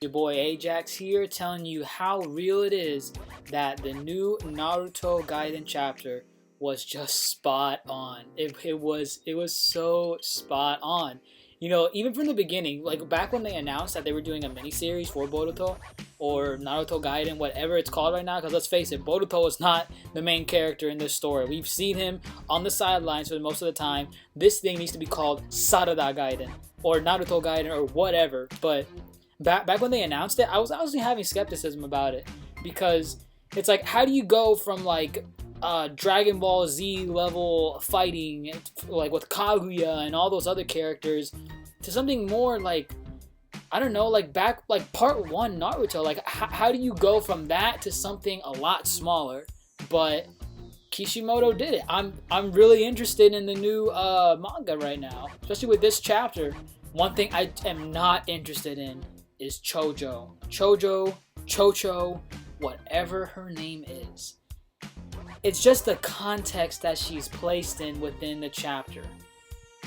Your boy Ajax here, telling you how real it is that the new Naruto Gaiden chapter was just spot on. It was so spot on. You know, even from the beginning, like back when they announced that they were doing a miniseries for Boruto or Naruto Gaiden, whatever it's called right now, because let's face it, Boruto is not the main character in this story. We've seen him on the sidelines for most of the time. This thing needs to be called Sarada Gaiden or Naruto Gaiden or whatever, but Back when they announced it, I was honestly having skepticism about it, because it's like, how do you go from like Dragon Ball Z level fighting, like with Kaguya and all those other characters, to something more like, I don't know, like back like part 1 Naruto? Like how do you go from that to something a lot smaller? But Kishimoto did it. I'm really interested in the new manga right now, especially with this chapter. One thing I am not interested in is Chocho, whatever her name is. It's just the context that she's placed in within the chapter.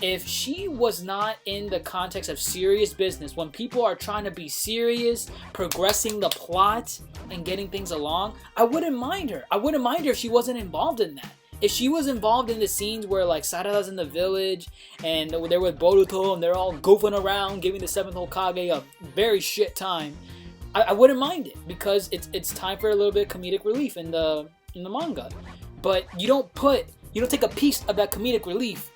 If she was not in the context of serious business, when people are trying to be serious, progressing the plot and getting things along, I wouldn't mind her. I wouldn't mind her if she wasn't involved in that. If she was involved in the scenes where like Sarada's in the village and they're with Boruto and they're all goofing around, giving the 7th Hokage a very shit time, I wouldn't mind it, because it's time for a little bit of comedic relief in the manga. But you don't take a piece of that comedic relief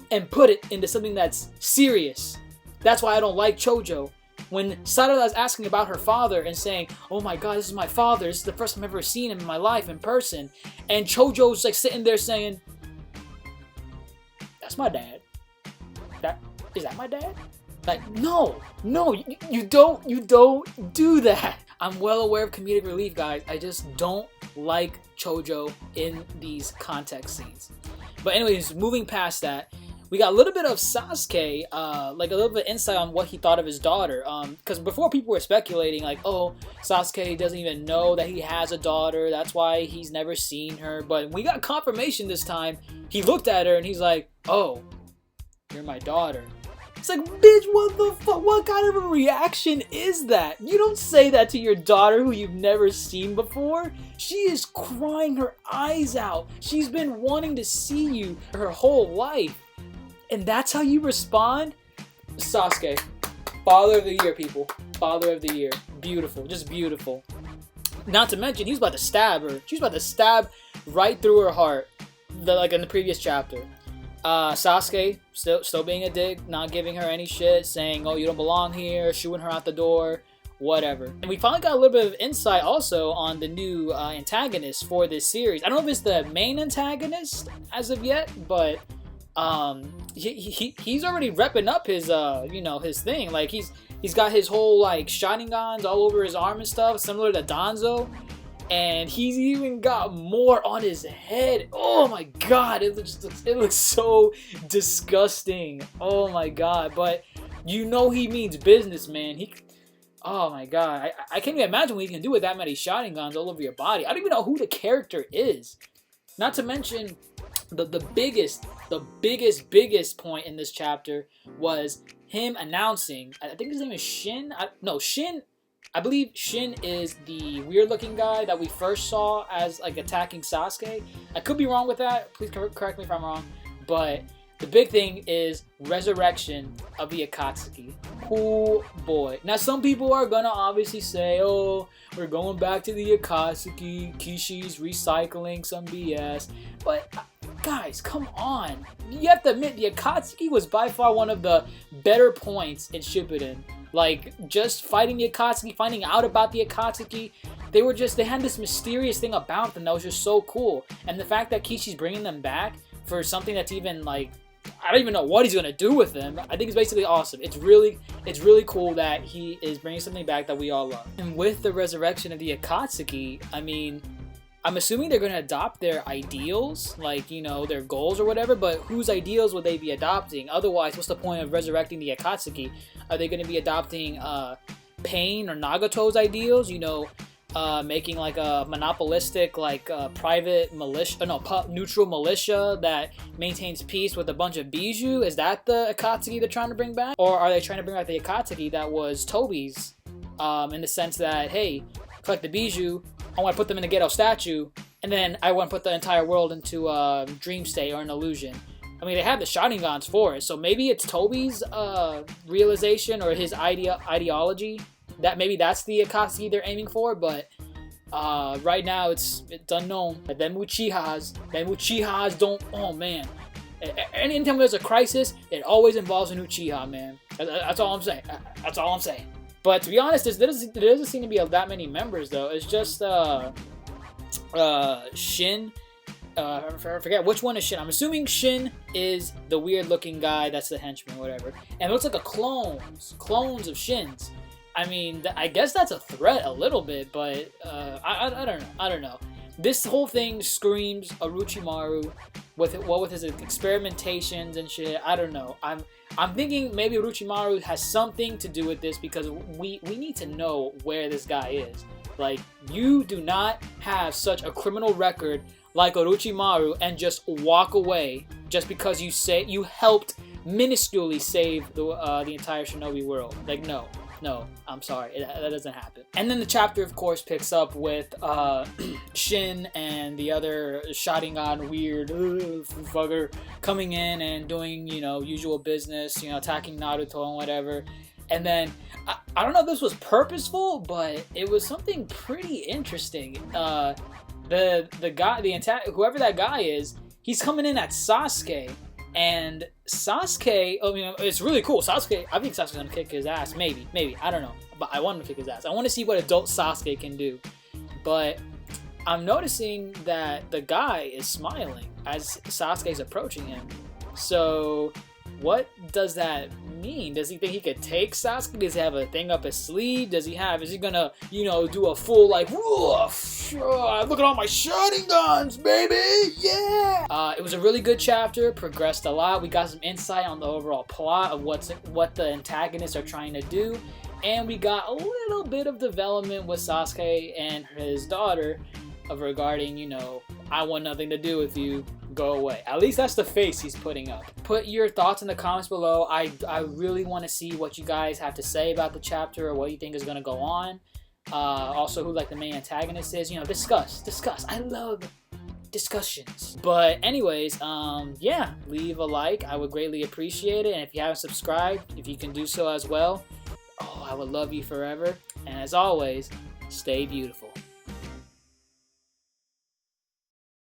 and put it into something that's serious. That's why I don't like Chocho. When Sarada is asking about her father and saying, "Oh my god, this is my father. This is the first time I've ever seen him in my life in person," and Chojo's like sitting there saying, "That's my dad. Is that my dad?" Like, no, you don't do that. I'm well aware of comedic relief, guys. I just don't like Chojo in these context scenes. But anyways, moving past that, we got a little bit of Sasuke, like a little bit of insight on what he thought of his daughter. Because before, people were speculating like, oh, Sasuke doesn't even know that he has a daughter. That's why he's never seen her. But we got confirmation this time. He looked at her and he's like, "Oh, you're my daughter." It's like, bitch, what the fuck? What kind of a reaction is that? You don't say that to your daughter who you've never seen before. She is crying her eyes out. She's been wanting to see you her whole life. And that's how you respond? Sasuke, father of the year, people. Father of the year. Beautiful. Just beautiful. Not to mention, he was about to stab her. She was about to stab right through her heart, like in the previous chapter. Sasuke, still being a dick, not giving her any shit, saying, "Oh, you don't belong here," shooing her out the door, whatever. And we finally got a little bit of insight also on the new antagonist for this series. I don't know if it's the main antagonist as of yet, but he's already repping up his his thing. Like he's got his whole like Sharingans all over his arm and stuff, similar to Danzo. And he's even got more on his head. Oh my god, it looks so disgusting. Oh my god, but you know he means business, man. Oh my god, I can't even imagine what he can do with that many Sharingans all over your body. I don't even know who the character is. Not to mention, the biggest point in this chapter was him announcing, I think his name is Shin. Shin. I believe Shin is the weird-looking guy that we first saw as like attacking Sasuke. I could be wrong with that. Please correct me if I'm wrong. But the big thing is resurrection of the Akatsuki. Oh boy. Now some people are gonna obviously say, "Oh, we're going back to the Akatsuki. Kishi's recycling some BS." But guys, come on. You have to admit, the Akatsuki was by far one of the better points in Shippuden. Like, just fighting the Akatsuki, finding out about the Akatsuki, they had this mysterious thing about them that was just so cool. And the fact that Kishi's bringing them back for something that's even, like, I don't even know what he's going to do with them. I think it's basically awesome. It's really cool that he is bringing something back that we all love. And with the resurrection of the Akatsuki, I mean, I'm assuming they're going to adopt their ideals, like, you know, their goals or whatever, but whose ideals would they be adopting? Otherwise, what's the point of resurrecting the Akatsuki? Are they going to be adopting Pain or Nagato's ideals? You know, making like a monopolistic, like private militia, neutral militia that maintains peace with a bunch of bijou? Is that the Akatsuki they're trying to bring back? Or are they trying to bring back the Akatsuki that was Tobi's in the sense that, hey, collect the bijou, I want to put them in a ghetto statue, and then I want to put the entire world into a dream state or an illusion. I mean, they have the Sharingans for it, so maybe it's Toby's realization or his ideology that maybe that's the Akatsuki they're aiming for, but right now it's unknown. But them Uchihas don't, oh man. Anytime there's a crisis, it always involves an Uchiha, man. That's all I'm saying. That's all I'm saying. But to be honest, there doesn't seem to be that many members, though. It's just Shin. I forget which one is Shin. I'm assuming Shin is the weird-looking guy that's the henchman, whatever. And it looks like a clones of Shins. I mean, I guess that's a threat a little bit, but I don't know. I don't know. This whole thing screams Orochimaru with his experimentations and shit. I don't know. I'm thinking maybe Orochimaru has something to do with this because we need to know where this guy is. Like, you do not have such a criminal record like Orochimaru and just walk away just because you say you helped minusculely save the entire shinobi world. Like, no, I'm sorry, that doesn't happen. And then the chapter, of course, picks up with Shin and the other Sharingan weird fucker coming in and doing, you know, usual business, you know, attacking Naruto and whatever. And then I don't know if this was purposeful, but it was something pretty interesting. The guy, whoever that guy is, he's coming in at Sasuke. And Sasuke, I mean, it's really cool. Sasuke, I think Sasuke's gonna kick his ass. Maybe, I don't know. But I want him to kick his ass. I want to see what adult Sasuke can do. But I'm noticing that the guy is smiling as Sasuke's approaching him. So, what does that mean? Does he think he could take Sasuke? Does he have a thing up his sleeve? Is he gonna, you know, do a full, like, woof, look at all my Sharingans, baby, yeah! It was a really good chapter, progressed a lot. We got some insight on the overall plot of what the antagonists are trying to do, and we got a little bit of development with Sasuke and his daughter regarding, you know, I want nothing to do with you, go away. At least that's the face he's putting up. Put your thoughts in the comments below. I really want to see what you guys have to say about the chapter or what you think is going to go on. Also, who like the main antagonist is. You know, discuss. I love discussions. But anyways, yeah, leave a like. I would greatly appreciate it. And if you haven't subscribed, if you can do so as well, oh, I would love you forever. And as always, stay beautiful.